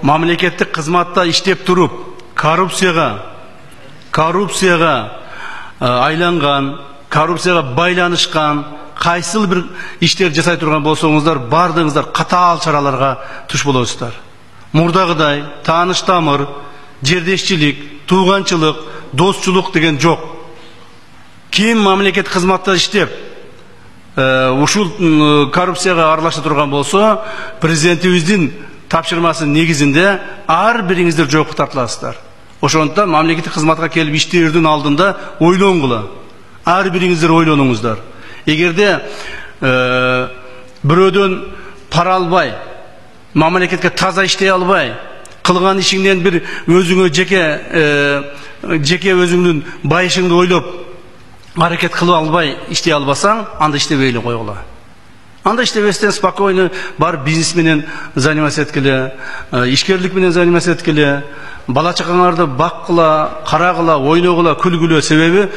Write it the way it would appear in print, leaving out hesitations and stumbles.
Мамлекеттик кызматта иштеп туруп коррупцияга айланган, коррупцияга байланышкан кайсыл бир иштер жасай турган болсоңуздар, бардыгыңыздар катаал чараларга туш болосуздар. Мурдагыдай тааныш тамыр, жердешчилик, тууганчылык, досчулук деген жок. Ким мамлекет кызматта иштеп ушул коррупцияга аралаша турган болсо, президентибиздин тапшырмасы негизинде ар бириңиздер жоопко тартыласыздар. Ошондуктан мамлекеттик кызматка келип иштеэрдин алдында ойлонгула. Ар бириңиздер ойлонуңуздар. Эгерде бирөөдөн пара албай, мамлекетке таза иштей албай, кылган ишиңден бир өзүңө жеке өзүңдүн байышыңды ойлоп аракет кылып албай иштей албасаң, анда иштебей эле койгула. Анда иштебестен спокойно бар бизнес менен заниматься эткиле, ишкерлик менен заниматься эткиле, бала чакаңарды баккыла, карагыла, ойногула, күлгүлө. Себеби